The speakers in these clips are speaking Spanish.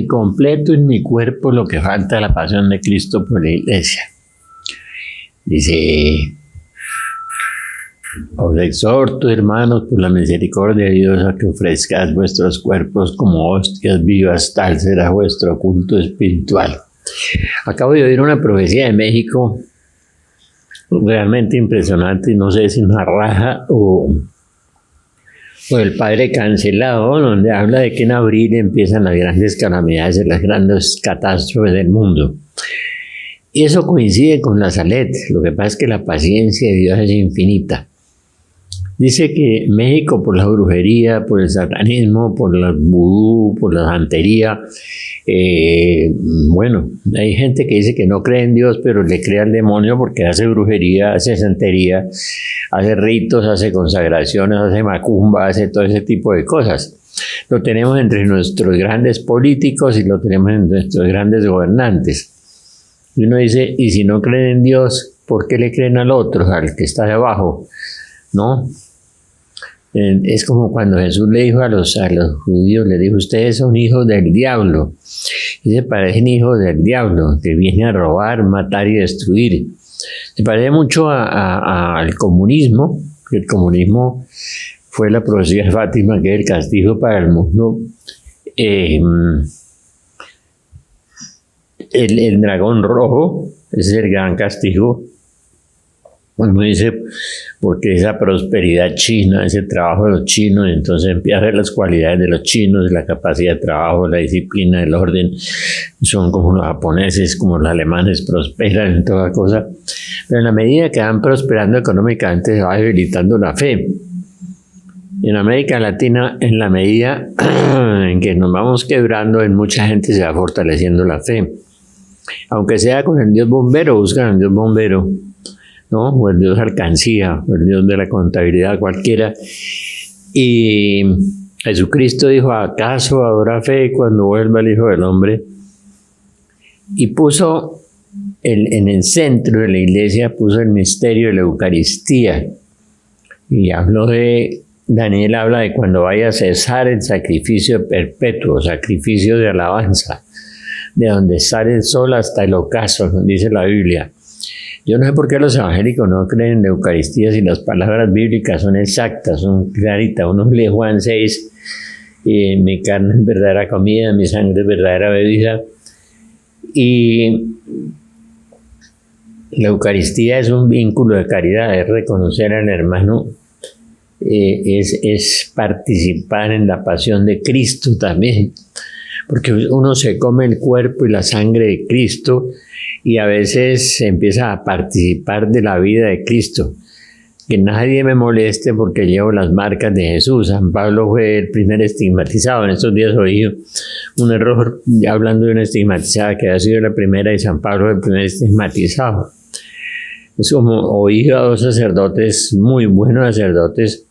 completo en mi cuerpo lo que falta de la pasión de Cristo por la iglesia. Dice: os exhorto, hermanos, por la misericordia de Dios, a que ofrezcáis vuestros cuerpos como hostias vivas, tal será vuestro culto espiritual. Acabo de oír una profecía de México realmente impresionante, no sé si una raja o el padre cancelado, donde habla de que en abril empiezan las grandes calamidades, las grandes catástrofes del mundo. Y eso coincide con la Salet. Lo que pasa es que la paciencia de Dios es infinita. Dice que México, por la brujería, por el satanismo, por el vudú, por la santería, bueno, hay gente que dice que no cree en Dios, pero le cree al demonio porque hace brujería, hace santería, hace ritos, hace consagraciones, hace macumba, hace todo ese tipo de cosas. Lo tenemos entre nuestros grandes políticos y lo tenemos entre nuestros grandes gobernantes. Y uno dice, y si no creen en Dios, ¿por qué le creen al otro, al que está de abajo? ¿No? Es como cuando Jesús le dijo a los judíos, le dijo: ustedes son hijos del diablo. Y se parecen hijos del diablo, que viene a robar, matar y destruir. Se parece mucho al comunismo, que el comunismo fue la profecía de Fátima, que es el castigo para el mundo. El dragón rojo, ese es el gran castigo. Uno dice, porque esa prosperidad china, ese trabajo de los chinos, entonces empieza a ver las cualidades de los chinos, la capacidad de trabajo, la disciplina, el orden, son como los japoneses, como los alemanes, prosperan en toda cosa. Pero en la medida que van prosperando económicamente, se va debilitando la fe. En América Latina, en la medida en que nos vamos quebrando, en mucha gente se va fortaleciendo la fe. Aunque sea con el Dios bombero, buscan al Dios bombero, ¿no? O el Dios alcancía, o el Dios de la contabilidad cualquiera. Y Jesucristo dijo: ¿acaso habrá fe cuando vuelva el Hijo del Hombre? Y puso en el centro de la iglesia, puso el misterio de la Eucaristía. Y habló de, Daniel habla de cuando vaya a cesar el sacrificio perpetuo, sacrificio de alabanza, de donde sale el sol hasta el ocaso, nos dice la Biblia. Yo no sé por qué los evangélicos no creen en la Eucaristía si las palabras bíblicas son exactas, son claritas. Uno lee Juan 6, mi carne es verdadera comida, mi sangre es verdadera bebida. Y la Eucaristía es un vínculo de caridad, es reconocer al hermano, es participar en la pasión de Cristo también. Porque uno se come el cuerpo y la sangre de Cristo y a veces empieza a participar de la vida de Cristo. Que nadie me moleste porque llevo las marcas de Jesús. San Pablo fue el primer estigmatizado. En estos días oí un error hablando de una estigmatizada que ha sido la primera, y San Pablo el primer estigmatizado. Es como oí a dos sacerdotes, muy buenos sacerdotes,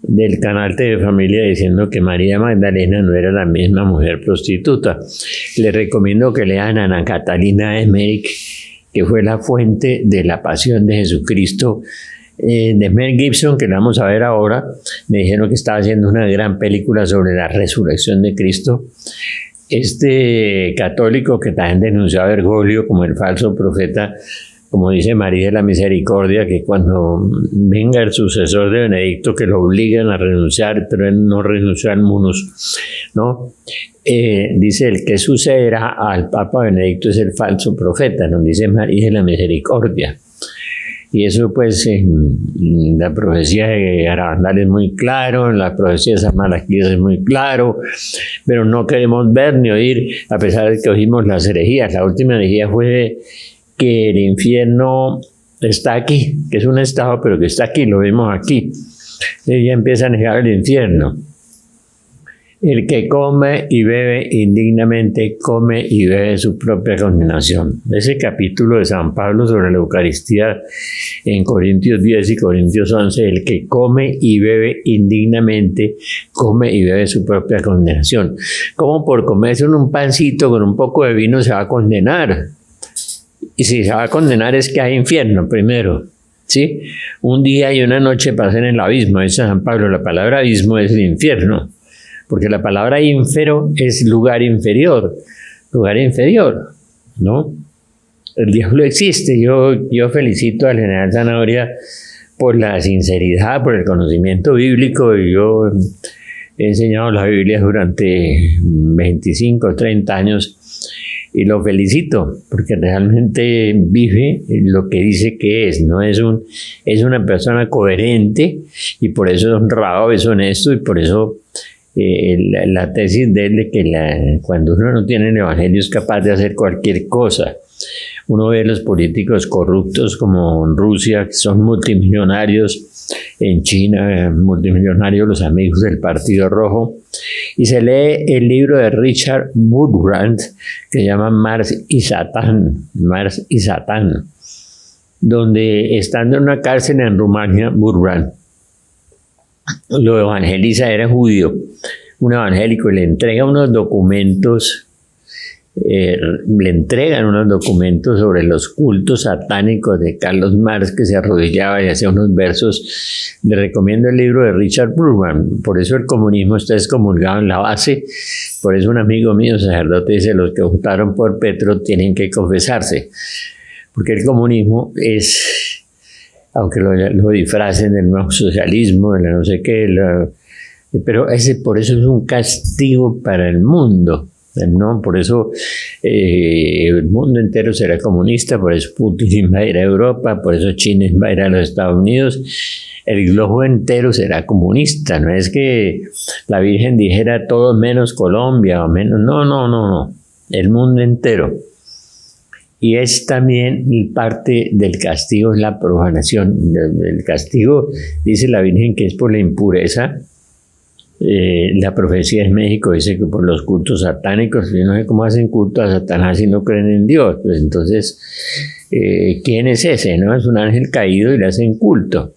del canal de Familia, diciendo que María Magdalena no era la misma mujer prostituta. Les recomiendo que lean a Ana Catalina Emmerich, que fue la fuente de la pasión de Jesucristo, de Mel Gibson, que la vamos a ver ahora. Me dijeron que estaba haciendo una gran película sobre la resurrección de Cristo. Este católico que también denunció a Bergoglio como el falso profeta, como dice María de la Misericordia, que cuando venga el sucesor de Benedicto, que lo obligan a renunciar, pero él no renunció al munus, ¿no? Dice: el que sucederá al Papa Benedicto es el falso profeta, nos dice María de la Misericordia. Y eso, pues, en la profecía de Garabandal es muy claro, en la profecía de San Malaquías es muy claro, pero no queremos ver ni oír, a pesar de que oímos las herejías. La última herejía fue que el infierno está aquí, que es un estado, pero que está aquí, lo vemos aquí. Ella empieza a negar el infierno. El que come y bebe indignamente, come y bebe su propia condenación. Ese capítulo de San Pablo sobre la Eucaristía en Corintios 10 y Corintios 11, el que come y bebe indignamente, come y bebe su propia condenación. Como por comerse un pancito con un poco de vino se va a condenar. Y si se va a condenar es que hay infierno primero, ¿sí? Un día y una noche pasan en el abismo, dice San Pablo. La palabra abismo es el infierno. porque la palabra ínfero es lugar inferior, ¿no? El diablo existe. Yo felicito al general Zanabria por la sinceridad, por el conocimiento bíblico. Yo he enseñado la Biblia durante 25 o 30 años y lo felicito porque realmente vive lo que dice que es, ¿no? Es una persona coherente y por eso es honrado, es honesto, y por eso la tesis de él de que cuando uno no tiene el evangelio es capaz de hacer cualquier cosa. Uno ve los políticos corruptos como en Rusia, que son multimillonarios, en China, multimillonarios los amigos del Partido Rojo, y se lee el libro de Richard Wurmbrand, que se llama Marx y Satán, donde estando en una cárcel en Rumania, Wurmbrand lo evangeliza, era judío, un evangélico, y le entrega unos documentos. Le entregan unos documentos sobre los cultos satánicos de Carlos Marx, que se arrodillaba y hacía unos versos. Le recomiendo el libro de Richard Wurmbrand. Por eso el comunismo está excomulgado en la base. Por eso un amigo mío, sacerdote, dice: los que votaron por Petro tienen que confesarse, porque el comunismo es, aunque lo disfracen del nuevo socialismo, de la no sé qué, pero por eso es un castigo para el mundo. No, por eso el mundo entero será comunista, por eso Putin invadirá Europa, por eso China invadirá a los Estados Unidos. El globo entero será comunista. No es que la Virgen dijera todos menos Colombia o menos. No. El mundo entero. Y es también parte del castigo, es la profanación. El castigo, dice la Virgen, que es por la impureza. La profecía de México dice que por los cultos satánicos. Yo no sé cómo hacen culto a Satanás si no creen en Dios. Pues entonces, ¿quién es ese? ¿No? Es un ángel caído y le hacen culto,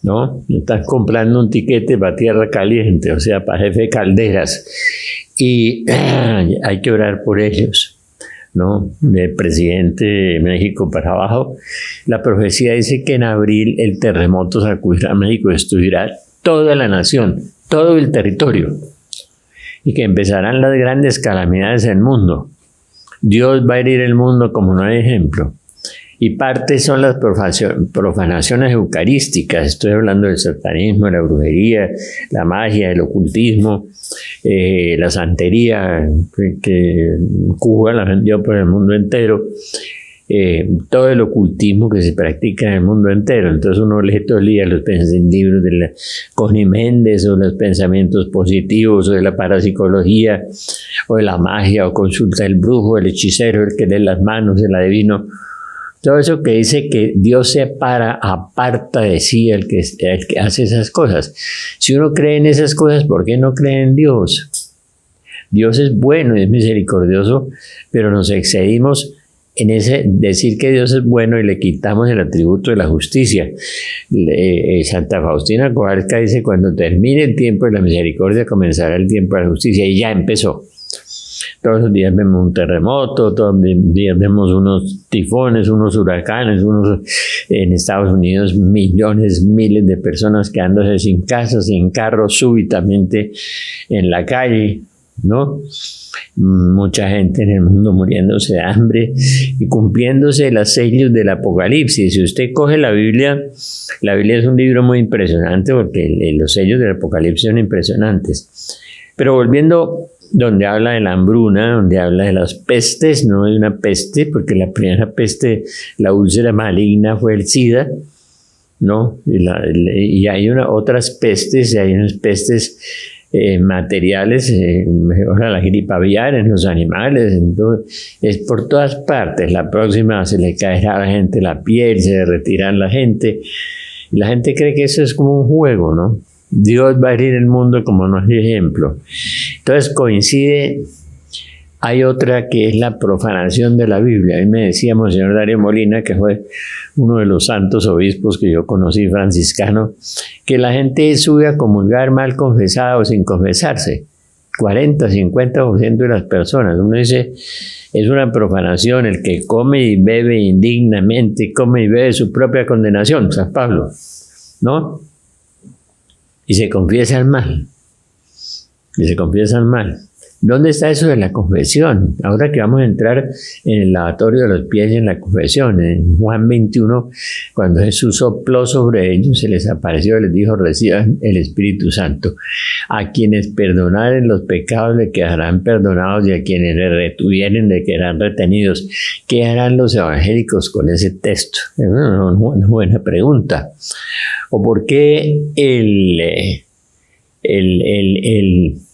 ¿no? Están comprando un tiquete para tierra caliente, o sea, para jefe de calderas. Y hay que orar por ellos, ¿no? Del presidente de México para abajo. La profecía dice que en abril el terremoto sacudirá a México, destruirá toda la nación, todo el territorio, y que empezarán las grandes calamidades del mundo. Dios va a herir el mundo como no hay ejemplo. Y parte son las profanaciones eucarísticas. Estoy hablando del satanismo, la brujería, la magia, el ocultismo, la santería, que Cuba la vendió por el mundo entero. Todo el ocultismo que se practica en el mundo entero. Entonces uno lee todos los días los libros de Connie Méndez, o los pensamientos positivos, o de la parapsicología, o de la magia, o consulta del brujo, el hechicero, el que lee las manos, el adivino. Todo eso que dice que Dios aparta de sí el que hace esas cosas. Si uno cree en esas cosas, ¿por qué no cree en Dios? Dios es bueno y es misericordioso, pero nos excedimos en ese decir que Dios es bueno y le quitamos el atributo de la justicia. Santa Faustina Kowalska dice: cuando termine el tiempo de la misericordia, comenzará el tiempo de la justicia, y ya empezó. Todos los días vemos un terremoto, todos los días vemos unos tifones, unos huracanes, en Estados Unidos millones, miles de personas quedándose sin casa, sin carro, súbitamente en la calle, ¿no? Mucha gente en el mundo muriéndose de hambre y cumpliéndose las sellos del Apocalipsis. Si usted coge la Biblia es un libro muy impresionante, porque los sellos del Apocalipsis son impresionantes. Pero volviendo, donde habla de la hambruna, donde habla de las pestes, no hay una peste, porque la primera peste, la úlcera maligna, fue el SIDA, ¿no? Y hay otras pestes, y hay unas pestes materiales, la gripe aviar en los animales, entonces, es por todas partes. La próxima se le caerá a la gente la piel, se derretirá la gente, y la gente cree que eso es como un juego, ¿no? Dios va a herir el mundo como no hay ejemplo. Entonces coincide. Hay otra que es la profanación de la Biblia. A mí me decía Monseñor Darío Molina, que fue uno de los santos obispos que yo conocí, franciscano, que la gente sube a comulgar mal confesada o sin confesarse. 40, 50% de las personas. Uno dice, es una profanación el que come y bebe indignamente, come y bebe su propia condenación, San Pablo, ¿no? Y se confiesa el mal. y se confiesan mal. ¿Dónde está eso de la confesión? Ahora que vamos a entrar en el lavatorio de los pies y en la confesión, en Juan 21, cuando Jesús sopló sobre ellos, se les apareció y les dijo: reciban el Espíritu Santo. A quienes perdonaren los pecados le quedarán perdonados, y a quienes le retuvieren le quedarán retenidos. ¿Qué harán los evangélicos con ese texto? Es una buena pregunta. ¿O por qué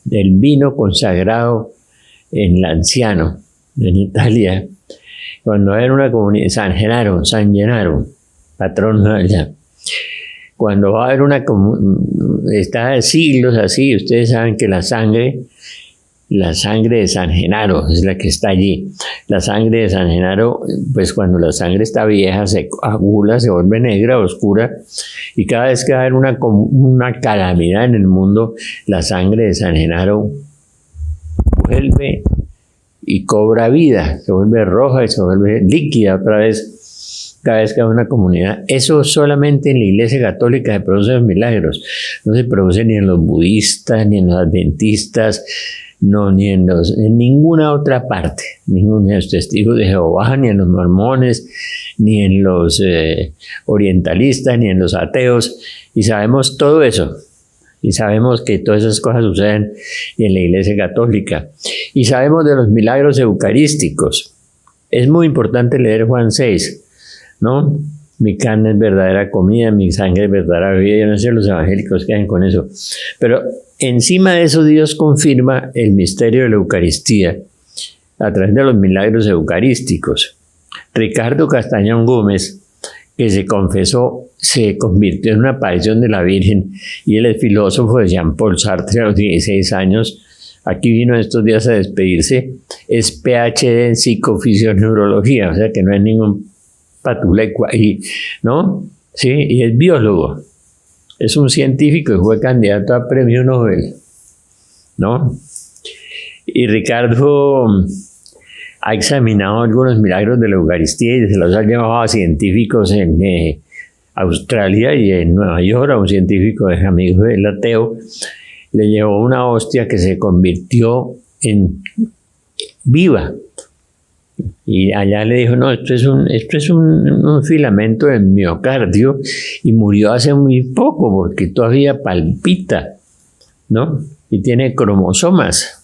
el vino consagrado en Lanciano, en Italia, cuando era una comunidad, San Gennaro, patrón de allá, cuando va a haber está de siglos así, ustedes saben que la sangre de San Gennaro es la que está allí. La sangre de San Gennaro, pues cuando la sangre está vieja, se coagula, se vuelve negra, oscura, y cada vez que va a haber una calamidad en el mundo, la sangre de San Gennaro vuelve y cobra vida, se vuelve roja y se vuelve líquida otra vez, cada vez que hay una comunidad. Eso solamente en la Iglesia Católica se producen milagros. No se produce ni en los budistas, ni en los adventistas, no, ni en ninguna otra parte, ninguno de los testigos de Jehová, ni en los mormones, ni en los orientalistas, ni en los ateos. Y sabemos todo eso. Y sabemos que todas esas cosas suceden en la Iglesia Católica. Y sabemos de los milagros eucarísticos. Es muy importante leer Juan 6, ¿no? Mi carne es verdadera comida, mi sangre es verdadera bebida. Yo no sé los evangélicos qué hacen con eso. Pero encima de eso, Dios confirma el misterio de la Eucaristía a través de los milagros eucarísticos. Ricardo Castañón Gómez, que se confesó, se convirtió en una aparición de la Virgen, y él es filósofo de Jean-Paul Sartre a los 16 años. Aquí vino estos días a despedirse. Es PhD en psicofisioneurología, o sea que no es ningún patulecua, ¿no? Sí, y es biólogo. Es un científico y fue candidato a premio Nobel, ¿no? Y Ricardo ha examinado algunos milagros de la Eucaristía y se los ha llevado a científicos en Australia y en Nueva York. A un científico amigo del ateo le llevó una hostia que se convirtió en viva. Y allá le dijo: no, esto es un filamento del miocardio, y murió hace muy poco porque todavía palpita, ¿no? Y tiene cromosomas.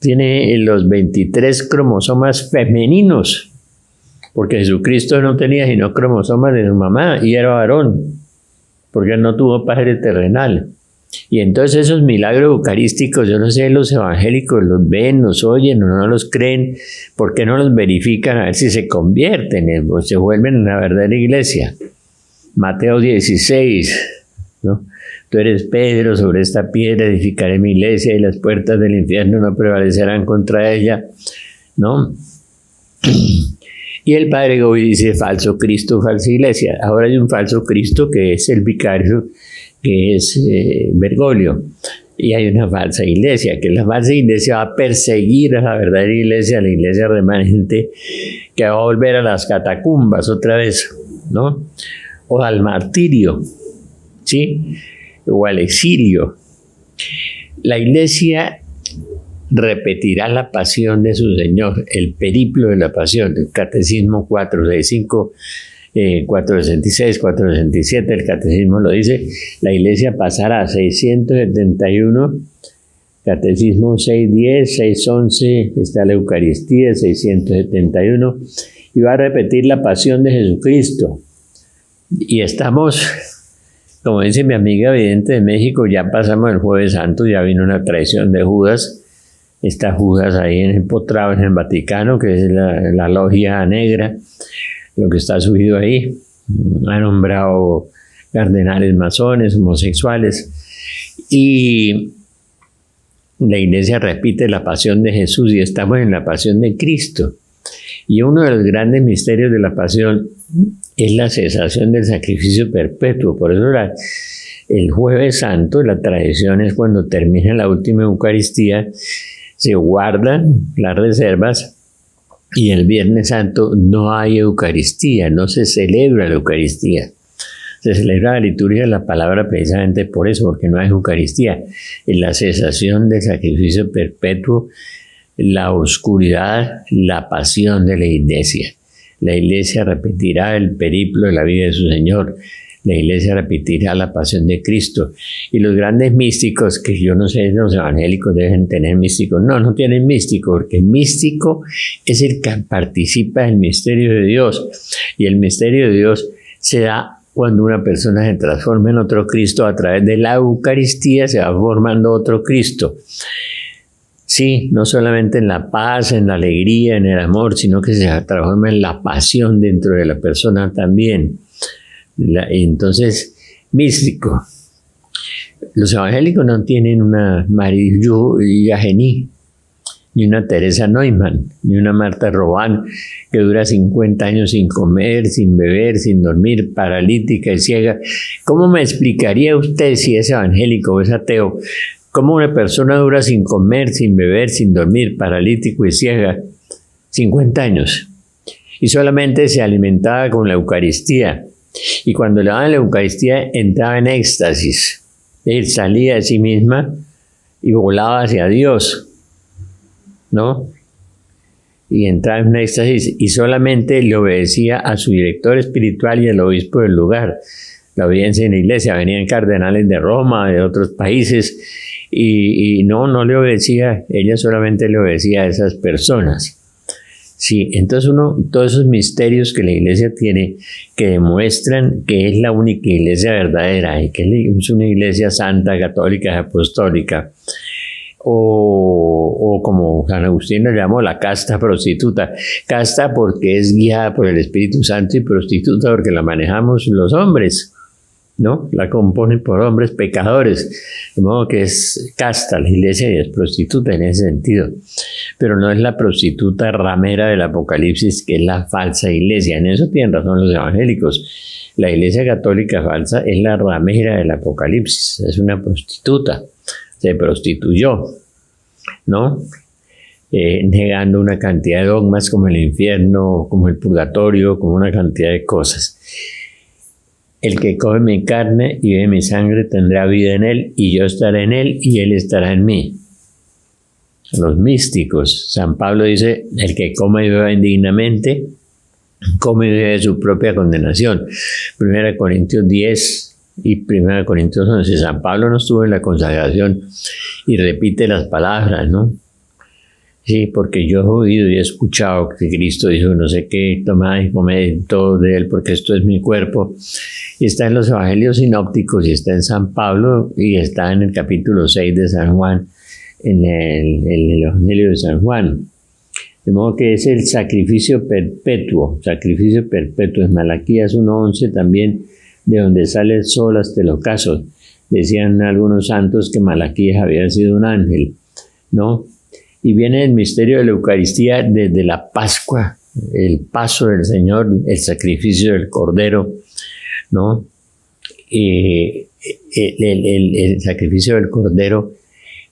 Tiene los 23 cromosomas femeninos, porque Jesucristo no tenía sino cromosomas de su mamá y era varón, porque él no tuvo padre terrenal. Y entonces esos milagros eucarísticos, yo no sé, los evangélicos los ven, los oyen o no los creen, ¿por qué no los verifican a ver si se convierten o se vuelven en la verdadera iglesia? Mateo 16, ¿no? Tú eres Pedro, sobre esta piedra edificaré mi iglesia y las puertas del infierno no prevalecerán contra ella, ¿no? Y el padre Gobi dice: falso Cristo, falsa iglesia. Ahora hay un falso Cristo que es el vicario, que es Bergoglio, y hay una falsa iglesia, que la falsa iglesia va a perseguir a la verdadera iglesia, a la iglesia remanente, que va a volver a las catacumbas otra vez, ¿no? O al martirio, ¿sí? O al exilio. La iglesia repetirá la pasión de su Señor, el periplo de la pasión, el Catecismo 465, 466, 467, el Catecismo lo dice. La iglesia pasará a 671, Catecismo 610, 611, está la Eucaristía, 671, y va a repetir la pasión de Jesucristo. Y estamos, como dice mi amiga vidente de México, ya pasamos el Jueves Santo, ya vino una traición de Judas. Está Judas ahí empotrado en el Vaticano, que es la logia negra, lo que está subido ahí. Ha nombrado cardenales masones, homosexuales, y la iglesia repite la pasión de Jesús, y estamos en la pasión de Cristo. Y uno de los grandes misterios de la pasión es la cesación del sacrificio perpetuo. Por eso el Jueves Santo, la tradición es cuando termina la última Eucaristía, se guardan las reservas, y el Viernes Santo no hay Eucaristía, no se celebra la Eucaristía. O Se celebra la liturgia de la palabra precisamente por eso, porque no hay Eucaristía. En la cesación del sacrificio perpetuo, la oscuridad, la pasión de la Iglesia. La Iglesia repetirá el periplo de la vida de su Señor. La Iglesia repetirá la pasión de Cristo. Y los grandes místicos, que yo no sé, los evangélicos deben tener místicos. No, no tienen místico, porque el místico es el que participa del misterio de Dios. Y el misterio de Dios se da cuando una persona se transforma en otro Cristo. A través de la Eucaristía se va formando otro Cristo. Sí, no solamente en la paz, en la alegría, en el amor, sino que se transforma en la pasión dentro de la persona también. Entonces, místico. Los evangélicos no tienen una María Yagení, ni una Teresa Neumann, ni una Marta Robán, que dura 50 años sin comer, sin beber, sin dormir, paralítica y ciega. ¿Cómo me explicaría usted si es evangélico o es ateo? ¿Cómo una persona dura sin comer, sin beber, sin dormir, paralítico y ciega 50 años? Y solamente se alimentaba con la Eucaristía. Y cuando le daban la Eucaristía entraba en éxtasis. Él salía de sí misma y volaba hacia Dios, ¿no? Y entraba en un éxtasis y solamente le obedecía a su director espiritual y al obispo del lugar. La obediencia en la iglesia, venían cardenales de Roma, de otros países, y no le obedecía, ella solamente le obedecía a esas personas. Sí, entonces todos esos misterios que la iglesia tiene, que demuestran que es la única iglesia verdadera, y que es una iglesia santa, católica y apostólica, o como San Agustín le llamó, la casta prostituta. Casta porque es guiada por el Espíritu Santo, y prostituta porque la manejamos los hombres, ¿no? La componen por hombres pecadores, de modo que es casta la iglesia y es prostituta en ese sentido. Pero no es la prostituta ramera del Apocalipsis, que es la falsa iglesia. En eso tienen razón los evangélicos. La iglesia católica falsa es la ramera del Apocalipsis, es una prostituta, se prostituyó, ¿no? Negando una cantidad de dogmas como el infierno, como el purgatorio, como una cantidad de cosas. El que come mi carne y bebe mi sangre tendrá vida en él, y yo estaré en él y él estará en mí. Los místicos, San Pablo dice, el que come y beba indignamente, come y bebe su propia condenación. 1 Corintios 10 y 1 Corintios 11. San Pablo no estuvo en la consagración y repite las palabras, ¿no? Sí, porque yo he oído y he escuchado que Cristo dijo, no sé qué, tomad y comed todo de él, porque esto es mi cuerpo. Y está en los evangelios sinópticos, y está en San Pablo, y está en el capítulo 6 de San Juan, en el evangelio de San Juan. De modo que es el sacrificio perpetuo en Malaquías 1:11 también, de donde sale el sol hasta el ocaso. Decían algunos santos que Malaquías había sido un ángel, ¿no? Y viene el misterio de la Eucaristía desde la Pascua, el paso del Señor, el sacrificio del Cordero, ¿no? El sacrificio del Cordero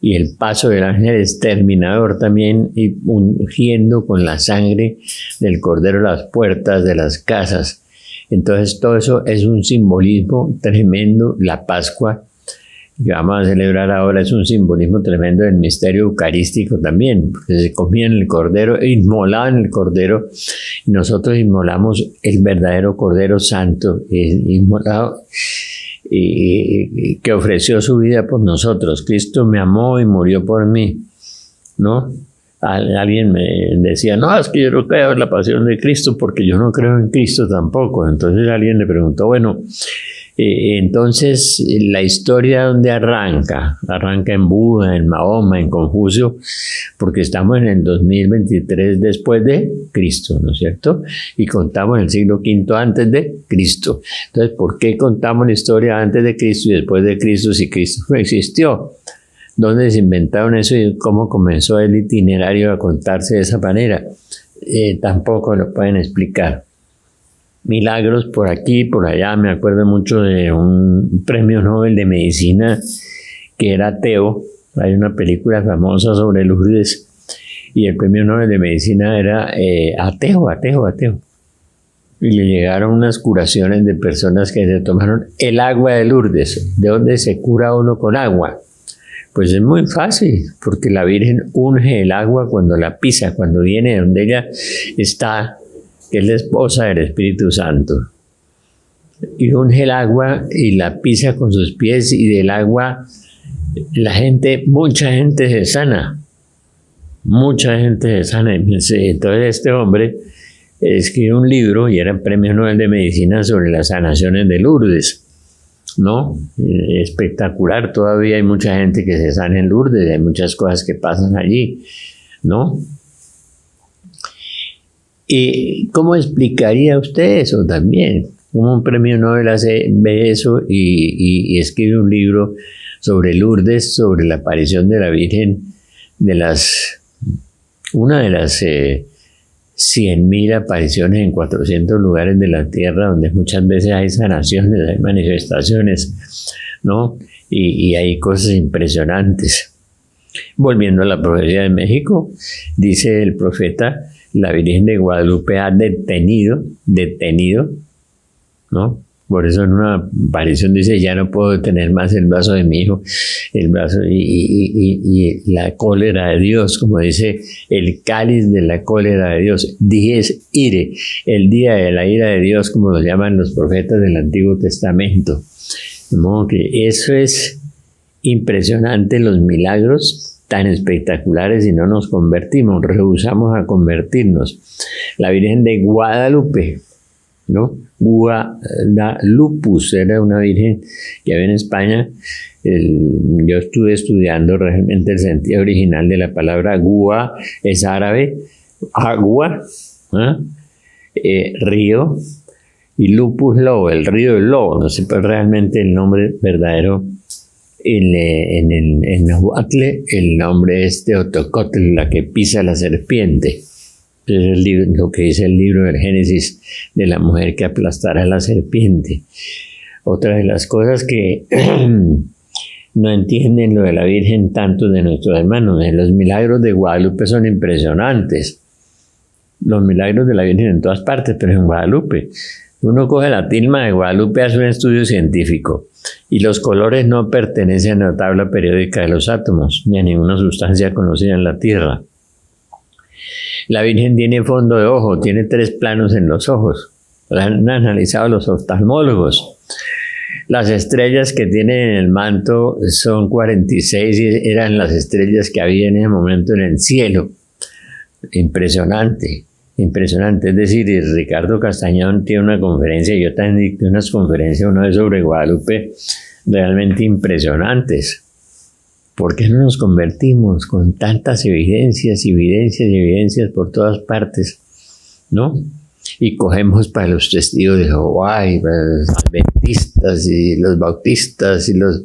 y el paso del ángel exterminador también, y ungiendo con la sangre del Cordero las puertas de las casas. Entonces todo eso es un simbolismo tremendo. La Pascua que vamos a celebrar ahora es un simbolismo tremendo del misterio eucarístico también, porque se comían el cordero, inmolaban el cordero, y nosotros inmolamos el verdadero Cordero Santo, inmolado, que ofreció su vida por nosotros. Cristo me amó y murió por mí, ¿no? Alguien me decía, no, es que yo no creo en la pasión de Cristo, porque yo no creo en Cristo tampoco. Entonces alguien le preguntó, bueno, entonces la historia ¿dónde arranca? Arranca en Buda, en Mahoma, en Confucio, porque estamos en el 2023 después de Cristo, ¿no es cierto? Y contamos el siglo V antes de Cristo. Entonces, ¿por qué contamos la historia antes de Cristo y después de Cristo si Cristo no existió? ¿Dónde se inventaron eso y cómo comenzó el itinerario a contarse de esa manera? Tampoco lo pueden explicar. Milagros por aquí, por allá. Me acuerdo mucho de un premio Nobel de Medicina que era ateo. Hay una película famosa sobre Lourdes y el premio Nobel de Medicina era ateo. y le llegaron unas curaciones de personas que se tomaron el agua de Lourdes. ¿De dónde se cura uno con agua? Pues es muy fácil, porque la Virgen unge el agua cuando la pisa, cuando viene donde ella está, que es la esposa del Espíritu Santo. Y unge el agua y la pisa con sus pies, y del agua mucha gente se sana. Mucha gente se sana. Entonces este hombre escribió un libro y era Premio Nobel de Medicina sobre las sanaciones de Lourdes, ¿no? Espectacular, todavía hay mucha gente que se sana en Lourdes, hay muchas cosas que pasan allí, ¿no? ¿Y cómo explicaría usted eso también? ¿Cómo un Premio Nobel ve eso y escribe un libro sobre Lourdes, sobre la aparición de la Virgen, una de las 100.000 apariciones en 400 lugares de la tierra, donde muchas veces hay sanaciones, hay manifestaciones, ¿no? Y hay cosas impresionantes. Volviendo a la profecía de México, dice el profeta, la Virgen de Guadalupe ha detenido, ¿no? Por eso en una aparición dice, ya no puedo detener más el brazo de mi hijo, el brazo y la cólera de Dios, como dice, el cáliz de la cólera de Dies irae, el día de la ira de Dios, como lo llaman los profetas del Antiguo Testamento. De modo que eso es impresionante, los milagros tan espectaculares, y no nos convertimos, rehusamos a convertirnos. La Virgen de Guadalupe, ¿no? Guadalupus era una virgen que había en España. Yo estuve estudiando realmente el sentido original de la palabra Gua, es árabe, agua, río, y lupus lobo, el río del lobo. No sé realmente el nombre verdadero. En Nahuatl el nombre es Teotocotl, la que pisa la serpiente. Es lo que dice el libro del Génesis, de la mujer que aplastará a la serpiente. Otra de las cosas que no entienden lo de la Virgen tanto de nuestros hermanos, los milagros de Guadalupe son impresionantes. Los milagros de la Virgen en todas partes, pero en Guadalupe. Uno coge la tilma de Guadalupe, hace un estudio científico, y los colores no pertenecen a la tabla periódica de los átomos, ni a ninguna sustancia conocida en la Tierra. La Virgen tiene fondo de ojo, tiene 3 planos en los ojos. Lo han analizado los oftalmólogos. Las estrellas que tienen en el manto son 46 y eran las estrellas que había en ese momento en el cielo. Impresionante, impresionante. Es decir, Ricardo Castañón tiene una conferencia, yo también dicté unas conferencias una vez sobre Guadalupe, realmente impresionantes. ¿Por qué no nos convertimos con tantas evidencias por todas partes, ¿no? Y cogemos para los testigos de Jehová y para los adventistas y los bautistas y los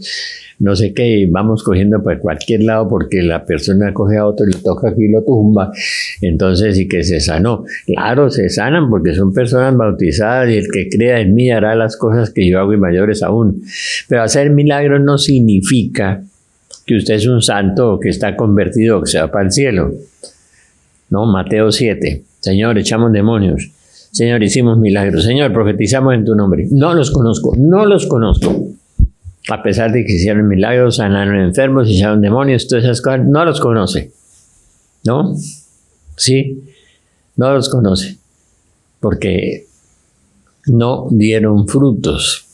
no sé qué, y vamos cogiendo para cualquier lado porque la persona coge a otro y lo toca aquí y lo tumba. Entonces, y que se sanó. Claro, se sanan porque son personas bautizadas, y el que crea en mí hará las cosas que yo hago y mayores aún. Pero hacer milagros no significa que usted es un santo o que está convertido o que se va para el cielo. No, Mateo 7. Señor, echamos demonios. Señor, hicimos milagros. Señor, profetizamos en tu nombre. No los conozco. A pesar de que hicieron milagros, sanaron enfermos, echaron demonios, todas esas cosas, no los conoce. ¿No? Sí, no los conoce. Porque no dieron frutos.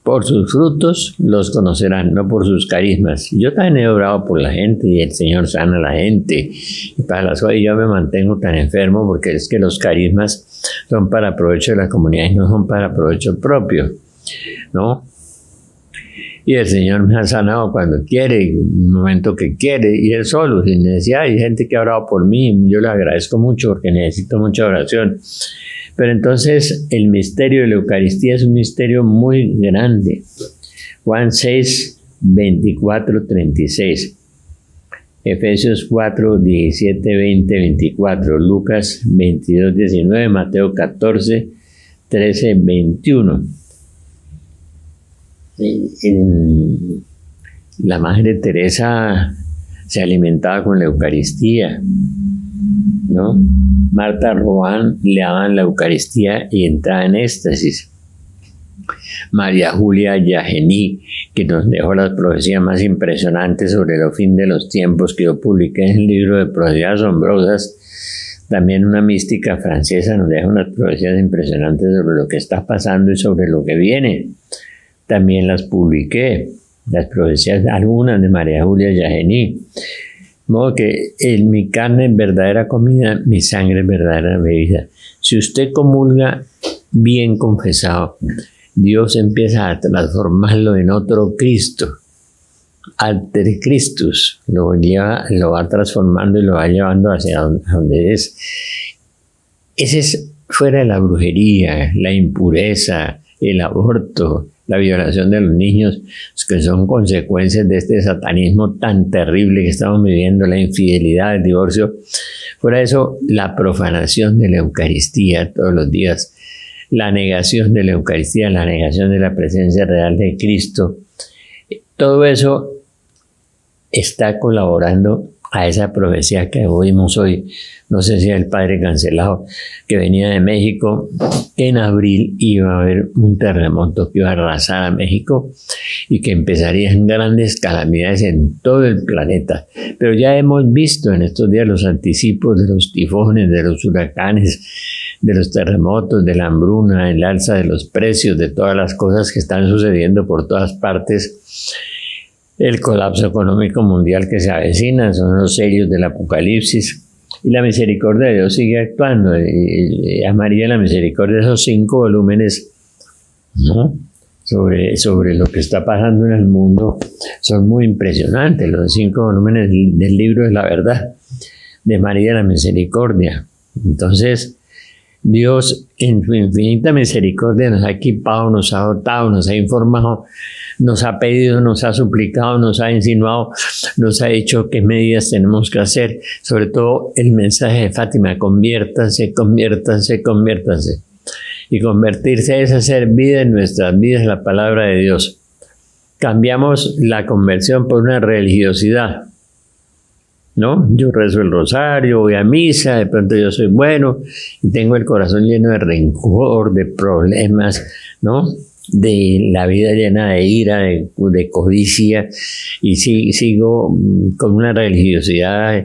Por sus frutos los conocerán, no por sus carismas. Yo también he orado por la gente y el Señor sana a la gente. Y para las cosas yo me mantengo tan enfermo porque es que los carismas son para provecho de la comunidad y no son para provecho propio, ¿no? Y el Señor me ha sanado cuando quiere, en un momento que quiere, y Él solo, sin necesidad. Hay gente que ha orado por mí, yo le agradezco mucho porque necesito mucha oración. Pero entonces el misterio de la Eucaristía es un misterio muy grande. Juan 6, 24, 36. Efesios 4, 17, 20, 24. Lucas 22, 19. Mateo 14, 13, 21. La Madre Teresa se alimentaba con la Eucaristía. ¿no? Marta Robán le daban la Eucaristía y entraba en éxtasis. María Julia Yagení, que nos dejó las profecías más impresionantes sobre el fin de los tiempos, que yo publiqué en el libro de Profecías Asombrosas. También una mística francesa nos deja unas profecías impresionantes sobre lo que está pasando y sobre lo que viene. También las publiqué, las profecías, algunas de María Julia Yagení. De modo que mi carne es verdadera comida, mi sangre es verdadera bebida. Si usted comulga bien confesado, Dios empieza a transformarlo en otro Cristo, alter Christus, lo va transformando y lo va llevando hacia donde es. Ese es fuera de la brujería, la impureza, el aborto, la violación de los niños, que son consecuencias de este satanismo tan terrible que estamos viviendo, la infidelidad, el divorcio. Fuera de eso, la profanación de la Eucaristía todos los días, la negación de la Eucaristía, la negación de la presencia real de Cristo, todo eso está colaborando a esa profecía que oímos hoy, no sé si el padre Cancelado, que venía de México, que en abril iba a haber un terremoto que iba a arrasar a México y que empezarían grandes calamidades en todo el planeta. Pero ya hemos visto en estos días los anticipos de los tifones, de los huracanes, de los terremotos, de la hambruna, el alza de los precios, de todas las cosas que están sucediendo por todas partes. El colapso económico mundial que se avecina, son los sellos del Apocalipsis. Y la misericordia de Dios sigue actuando. A María la misericordia, esos 5 volúmenes, ¿no?, sobre lo que está pasando en el mundo, son muy impresionantes. Los 5 volúmenes del libro de la verdad, de María la misericordia. Entonces, Dios en su infinita misericordia nos ha equipado, nos ha dotado, nos ha informado, nos ha pedido, nos ha suplicado, nos ha insinuado, nos ha dicho qué medidas tenemos que hacer. Sobre todo el mensaje de Fátima: conviértanse, conviértanse, conviértanse. Y convertirse es hacer vida en nuestras vidas, la palabra de Dios. Cambiamos la conversión por una religiosidad, ¿no? Yo rezo el rosario, voy a misa, de pronto yo soy bueno y tengo el corazón lleno de rencor, de problemas, ¿no?, de la vida llena de ira, de codicia, y sigo con una religiosidad,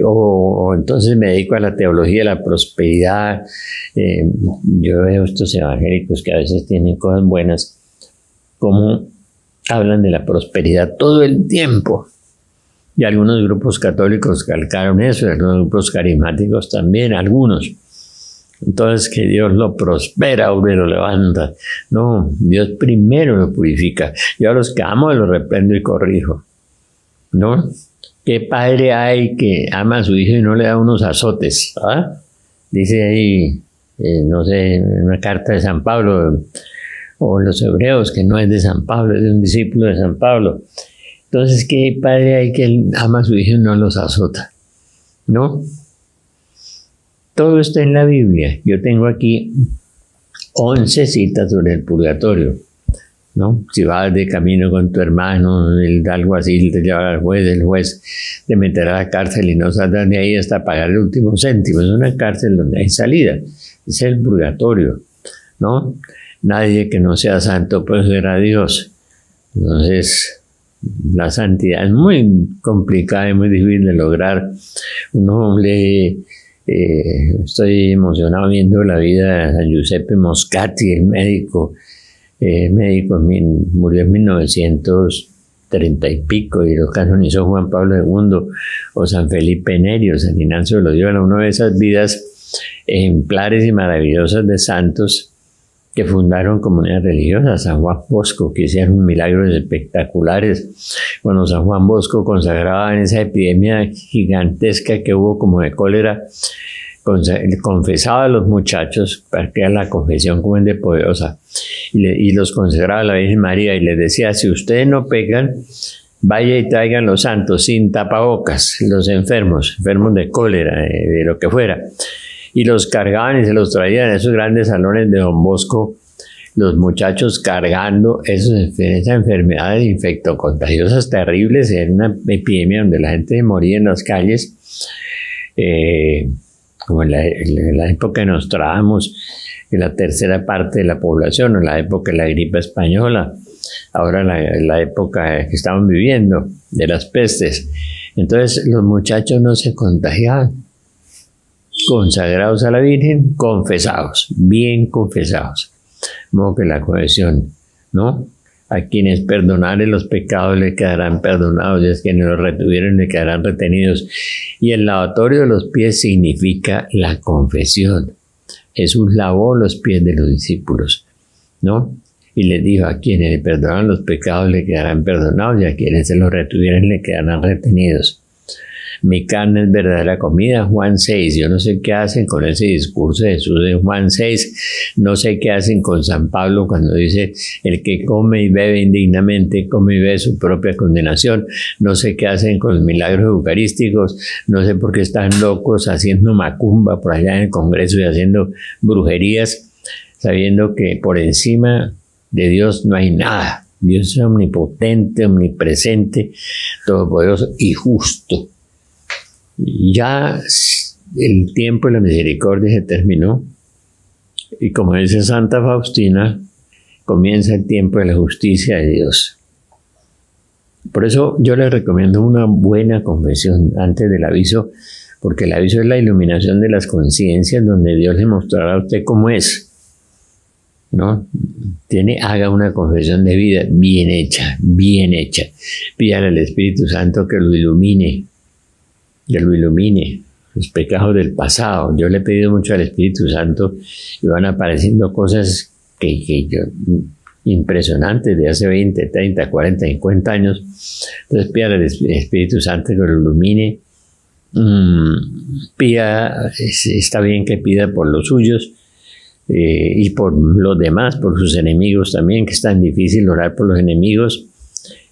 o entonces me dedico a la teología de la prosperidad. Yo veo estos evangélicos que a veces tienen cosas buenas, como hablan de la prosperidad todo el tiempo. Y algunos grupos católicos calcaron eso, algunos grupos carismáticos también, algunos. Entonces, que Dios lo prospera, o lo levanta. No, Dios primero lo purifica. Yo a los que amo los reprendo y corrijo, ¿no? ¿Qué padre hay que ama a su hijo y no le da unos azotes? ¿Ah? Dice ahí, no sé, en una carta de San Pablo, o en los Hebreos, que no es de San Pablo, es de un discípulo de San Pablo. Entonces, ¿qué padre hay que ama a su hijo y no los azota? ¿No? Todo está en la Biblia. Yo tengo aquí 11 citas sobre el purgatorio, ¿no? Si vas de camino con tu hermano, el alguacil te llevará al juez, el juez te meterá a la cárcel y no saldrás de ahí hasta pagar el último céntimo. Es una cárcel donde hay salida. Es el purgatorio, ¿no? Nadie que no sea santo puede ser a Dios. Entonces, la santidad es muy complicada y muy difícil de lograr. Uno lee... estoy emocionado viendo la vida de San Giuseppe Moscati, el médico. Murió en 1930 y pico y lo canonizó Juan Pablo II, o San Felipe Neri, o San Ignacio de Loyola. Una de esas vidas ejemplares y maravillosas de santos que fundaron comunidades religiosas. San Juan Bosco, que hicieron milagros espectaculares. Cuando San Juan Bosco consagraba en esa epidemia gigantesca que hubo como de cólera, confesaba a los muchachos, para crear la confesión como de poderosa, y los consagraba a la Virgen María y les decía: si ustedes no pecan, vaya y traigan los santos sin tapabocas, los enfermos de cólera, de lo que fuera. Y los cargaban y se los traían a esos grandes salones de Don Bosco, los muchachos cargando esas enfermedades infectocontagiosas terribles, en una epidemia donde la gente moría en las calles. como en la época de Nostradamus, en la tercera parte de la población, o en la época de la gripe española, ahora la época que estamos viviendo, de las pestes. Entonces los muchachos no se contagiaban, consagrados a la Virgen, confesados, bien confesados. De modo que la confesión, ¿no? A quienes perdonaren los pecados le quedarán perdonados, y a quienes los retuvieron le quedarán retenidos. Y el lavatorio de los pies significa la confesión. Jesús lavó los pies de los discípulos, ¿no? Y les dijo, a quienes le perdonan los pecados le quedarán perdonados, y a quienes se los retuvieran le quedarán retenidos. Mi carne es verdadera comida, Juan 6. Yo no sé qué hacen con ese discurso de Jesús en Juan 6. No sé qué hacen con San Pablo cuando dice, el que come y bebe indignamente, come y bebe su propia condenación. No sé qué hacen con los milagros eucarísticos. No sé por qué están locos haciendo macumba por allá en el Congreso y haciendo brujerías, sabiendo que por encima de Dios no hay nada. Dios es omnipotente, omnipresente, todopoderoso y justo. Ya el tiempo de la misericordia se terminó, y como dice Santa Faustina, comienza el tiempo de la justicia de Dios. Por eso yo les recomiendo una buena confesión antes del aviso, porque el aviso es la iluminación de las conciencias, donde Dios le mostrará a usted cómo es, ¿no? Haga una confesión de vida bien hecha, bien hecha. Pídale al Espíritu Santo que lo ilumine los pecados del pasado. Yo le he pedido mucho al Espíritu Santo y van apareciendo cosas que impresionantes de hace 20, 30, 40, 50 años. Entonces pídale al Espíritu Santo que lo ilumine. Está bien que pida por los suyos y por los demás, por sus enemigos también, que es tan difícil orar por los enemigos,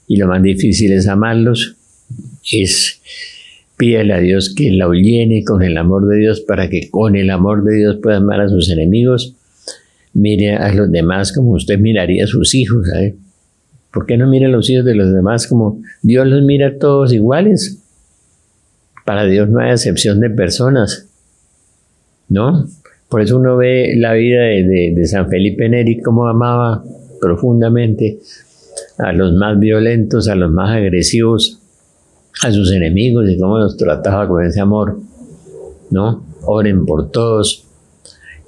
y lo más difícil es amarlos. Pídele a Dios que la llene con el amor de Dios, para que con el amor de Dios pueda amar a sus enemigos. Mire a los demás como usted miraría a sus hijos, ¿sabe? ¿Por qué no mira a los hijos de los demás como Dios los mira a todos iguales? Para Dios no hay acepción de personas, ¿no? Por eso uno ve la vida de San Felipe Neri, cómo amaba profundamente a los más violentos, a los más agresivos, a sus enemigos, y cómo los trataba con ese amor, ¿no? Oren por todos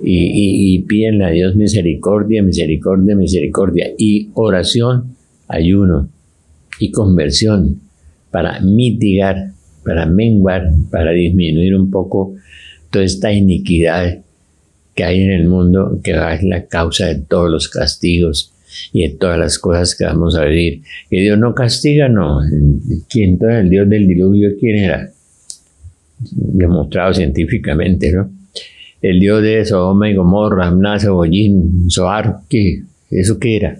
y pídenle a Dios misericordia, misericordia, misericordia, y oración, ayuno y conversión para mitigar, para menguar, para disminuir un poco toda esta iniquidad que hay en el mundo, que es la causa de todos los castigos y de todas las cosas que vamos a vivir. Que Dios no castiga, no. ¿Quién? Entonces, el Dios del diluvio, ¿quién era? Demostrado científicamente, ¿no? El Dios de Sodoma y Gomorra, Amná, Cebollín, Zoar, ¿qué? ¿Eso qué era?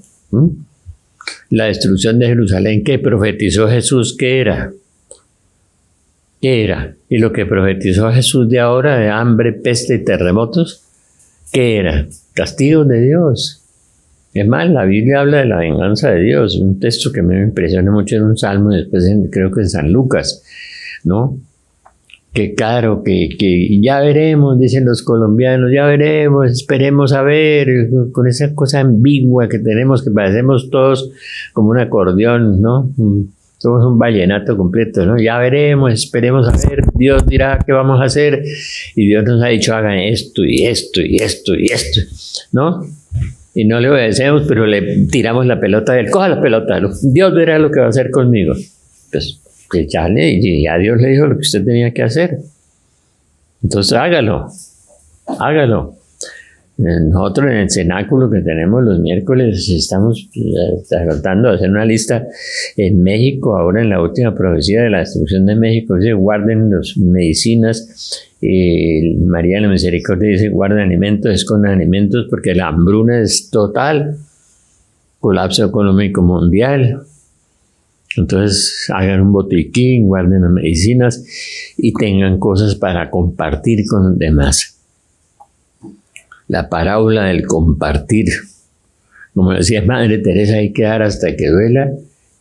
La destrucción de Jerusalén, ¿qué profetizó Jesús? ¿Qué era? ¿Qué era? Y lo que profetizó Jesús de ahora, de hambre, peste y terremotos, ¿qué era? Castigos de Dios. Es más, la Biblia habla de la venganza de Dios, un texto que me impresiona mucho en un salmo, y después creo que en San Lucas, ¿no? Que claro, que ya veremos, dicen los colombianos, ya veremos, esperemos a ver, con esa cosa ambigua que tenemos, que parecemos todos como un acordeón, ¿no? Somos un vallenato completo, ¿no? Ya veremos, esperemos a ver, Dios dirá qué vamos a hacer, y Dios nos ha dicho hagan esto y esto y esto y esto, ¿no? Y no le obedecemos, pero le tiramos la pelota de él. Coja la pelota, Dios verá lo que va a hacer conmigo. Pues ya Dios le dijo lo que usted tenía que hacer. Entonces hágalo. Nosotros en el cenáculo que tenemos los miércoles estamos tratando de hacer una lista. En México, ahora en la última profecía de la destrucción de México, dice guarden las medicinas. María de la Misericordia dice guarden alimentos, escondan alimentos, porque la hambruna es total, colapso económico mundial. Entonces hagan un botiquín, guarden las medicinas y tengan cosas para compartir con los demás. La parábola del compartir, como decía Madre Teresa, hay que dar hasta que duela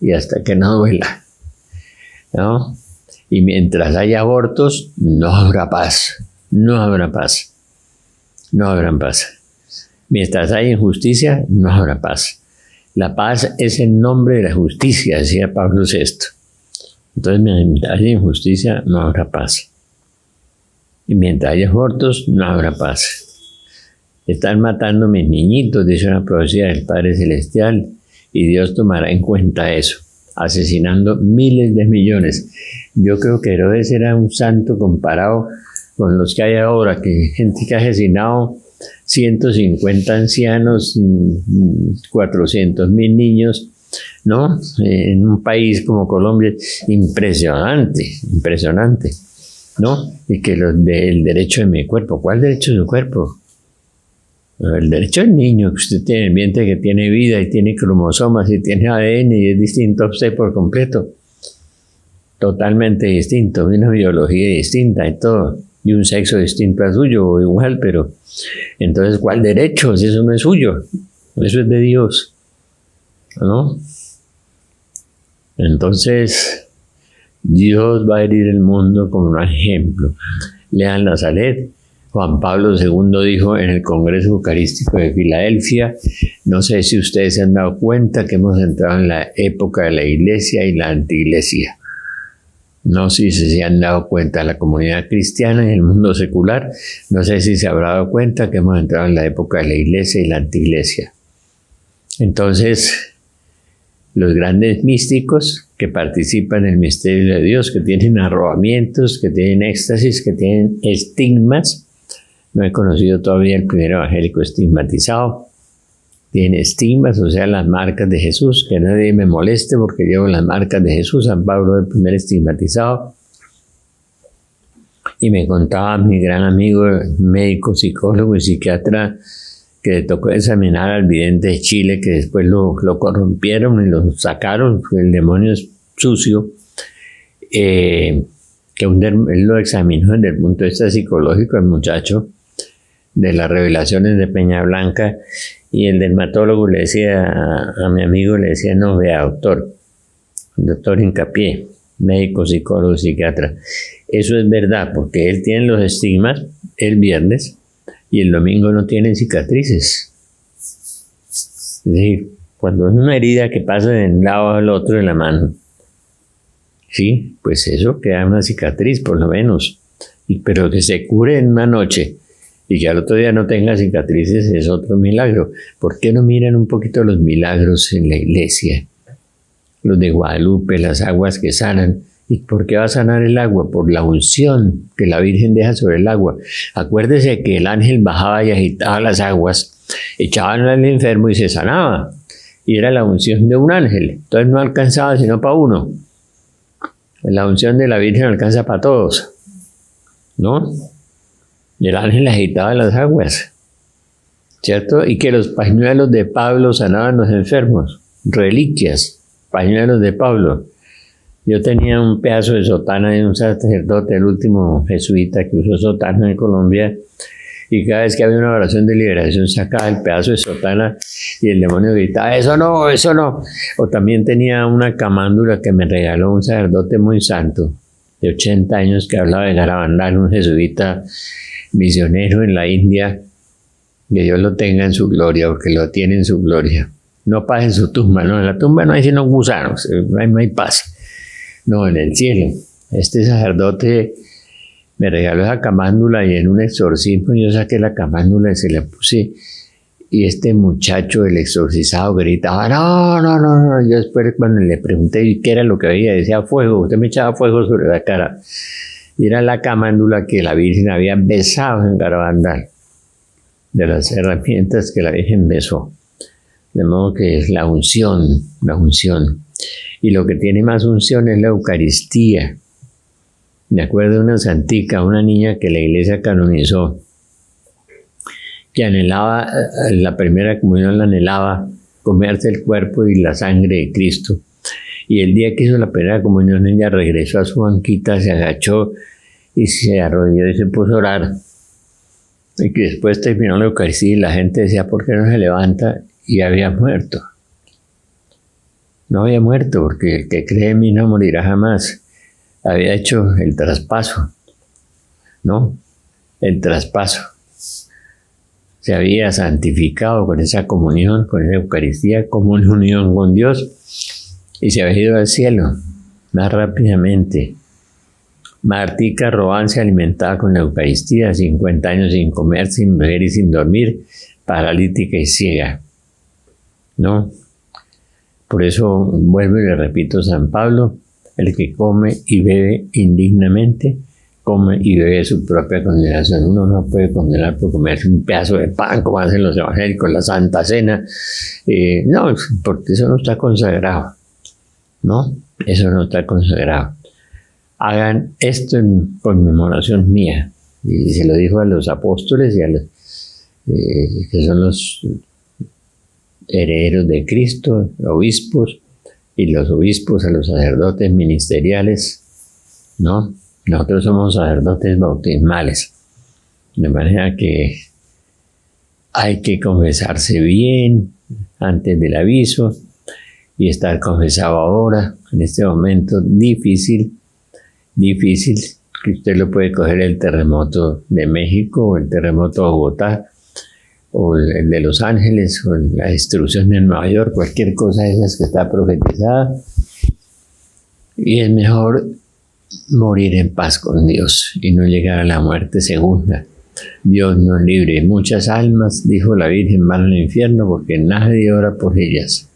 y hasta que no duela, ¿no? Y mientras haya abortos, no habrá paz, no habrá paz, no habrá paz. Mientras haya injusticia, no habrá paz. La paz es en nombre de la justicia, decía Pablo VI. Entonces, mientras haya injusticia, no habrá paz. Y mientras haya abortos, no habrá paz. Están matando mis niñitos, dice una profecía del Padre Celestial, y Dios tomará en cuenta eso, asesinando miles de millones. Yo creo que Herodes era un santo comparado con los que hay ahora, que gente que ha asesinado 150 ancianos, 400.000 niños, ¿no? En un país como Colombia, impresionante, impresionante, ¿no? Y que el derecho de mi cuerpo, ¿cuál derecho de su cuerpo? El derecho del niño, que usted tiene el vientre, que tiene vida y tiene cromosomas y tiene ADN y es distinto a usted por completo. Totalmente distinto, una biología distinta y todo, y un sexo distinto al suyo o igual, pero entonces, ¿cuál derecho? Si eso no es suyo, eso es de Dios, ¿no? Entonces, Dios va a herir el mundo como un ejemplo. Lean la Salet. Juan Pablo II dijo en el Congreso Eucarístico de Filadelfia, no sé si ustedes se han dado cuenta que hemos entrado en la época de la iglesia y la antiiglesia. No sé si se han dado cuenta la comunidad cristiana en el mundo secular, no sé si se habrá dado cuenta que hemos entrado en la época de la iglesia y la antiiglesia. Entonces, los grandes místicos que participan en el misterio de Dios, que tienen arrobamientos, que tienen éxtasis, que tienen estigmas. No he conocido todavía el primer evangélico estigmatizado. Tiene estigmas, o sea, las marcas de Jesús, que nadie me moleste porque llevo las marcas de Jesús. San Pablo, el primer estigmatizado. Y me contaba mi gran amigo, médico, psicólogo y psiquiatra, que le tocó examinar al vidente de Chile, que después lo corrompieron y lo sacaron, el demonio es sucio, que él lo examinó desde el punto de vista psicológico, el muchacho, de las revelaciones de Peña Blanca, y el dermatólogo le decía a mi amigo, le decía, no, vea, doctor Hincapié, médico, psicólogo, psiquiatra, eso es verdad, porque él tiene los estigmas el viernes, y el domingo no tienen cicatrices. Es decir, cuando es una herida que pasa de un lado al otro de la mano, sí, pues eso queda una cicatriz por lo menos, pero que se cure en una noche y que al otro día no tenga cicatrices es otro milagro. ¿Por qué no miran un poquito los milagros en la iglesia? Los de Guadalupe, las aguas que sanan. ¿Y por qué va a sanar el agua? Por la unción que la Virgen deja sobre el agua. Acuérdese que el ángel bajaba y agitaba las aguas, echaban al enfermo y se sanaba. Y era la unción de un ángel. Entonces no alcanzaba sino para uno. La unción de la Virgen alcanza para todos, ¿no? Y el ángel agitaba las aguas, ¿cierto? Y que los pañuelos de Pablo sanaban a los enfermos. Reliquias, pañuelos de Pablo. Yo tenía un pedazo de sotana de un sacerdote, el último jesuita que usó sotana en Colombia, y cada vez que había una oración de liberación sacaba el pedazo de sotana y el demonio gritaba, eso no, eso no. O también tenía una camándula que me regaló un sacerdote muy santo, de 80 años, que hablaba de Garabandal, un jesuita misionero en la India, que Dios lo tenga en su gloria, porque lo tiene en su gloria. No paz en su tumba, no, en la tumba no hay sino gusanos, no hay paz. No, en el cielo. Este sacerdote me regaló esa camándula y en un exorcismo yo saqué la camándula y se la puse. Y este muchacho, el exorcizado, gritaba, no. Yo después cuando le pregunté qué era lo que veía, decía fuego. Usted me echaba fuego sobre la cara. Y era la camándula que la Virgen había besado en Garabandal. De las herramientas que la Virgen besó. De modo que es la unción. Y lo que tiene más unción es la Eucaristía. Me acuerdo de una santica, una niña que la iglesia canonizó, que anhelaba, la primera comunión la anhelaba, comerse el cuerpo y la sangre de Cristo. Y el día que hizo la primera comunión, ella regresó a su banquita, se agachó y se arrodilló y se puso a orar. Y que después terminó la Eucaristía y la gente decía, ¿por qué no se levanta? Y había muerto. No había muerto, porque el que cree en mí no morirá jamás. había hecho el traspaso, ¿no? El traspaso. Se había santificado con esa comunión, con esa Eucaristía, como una unión con Dios, y se había ido al cielo más rápidamente. Martica Robán se alimentaba con la Eucaristía, 50 años sin comer, sin beber y sin dormir, paralítica y ciega, ¿no? Por eso vuelvo y le repito San Pablo: el que come y bebe indignamente, come y bebe su propia condenación. Uno no puede condenar por comerse un pedazo de pan, como hacen los evangélicos, la Santa Cena. No, porque eso no está consagrado, ¿no? Eso no está consagrado. Hagan esto en conmemoración mía. Y se lo dijo a los apóstoles y a los que son los herederos de Cristo, obispos, y los obispos a los sacerdotes ministeriales, ¿no? Nosotros somos sacerdotes bautismales, de manera que hay que confesarse bien antes del aviso y estar confesado ahora, en este momento difícil, que usted lo puede coger el terremoto de México o el terremoto de Bogotá o el de Los Ángeles o la destrucción de Nueva York, cualquier cosa de esas que está profetizada, y es mejor morir en paz con Dios y no llegar a la muerte segunda. Dios nos libre. Muchas almas, dijo la Virgen, van al infierno porque nadie ora por ellas,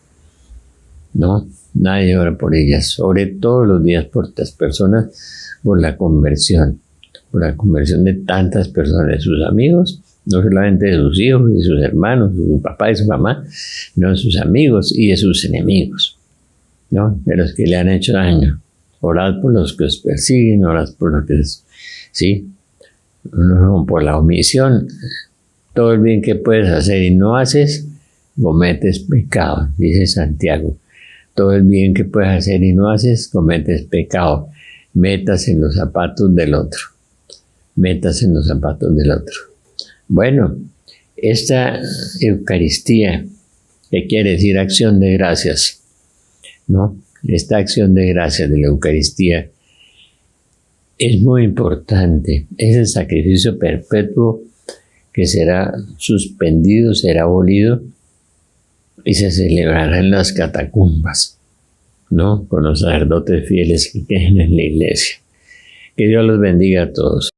¿no? Nadie ora por ellas. Ore todos los días por estas personas, por la conversión de tantas personas, de sus amigos, no solamente de sus hijos y sus hermanos, de su papá y su mamá, no, de sus amigos y de sus enemigos, ¿no? De los que le han hecho daño. Orad por los que os persiguen, orad por los que... Sí, por la omisión. Todo el bien que puedes hacer y no haces, cometes pecado, dice Santiago. Todo el bien que puedes hacer y no haces, cometes pecado. Metas en los zapatos del otro. Metas en los zapatos del otro. Bueno, esta Eucaristía, que quiere decir acción de gracias, ¿no? Esta acción de gracias de la Eucaristía es muy importante. Es el sacrificio perpetuo que será suspendido, será abolido y se celebrará en las catacumbas, ¿no? Con los sacerdotes fieles que queden en la iglesia. Que Dios los bendiga a todos.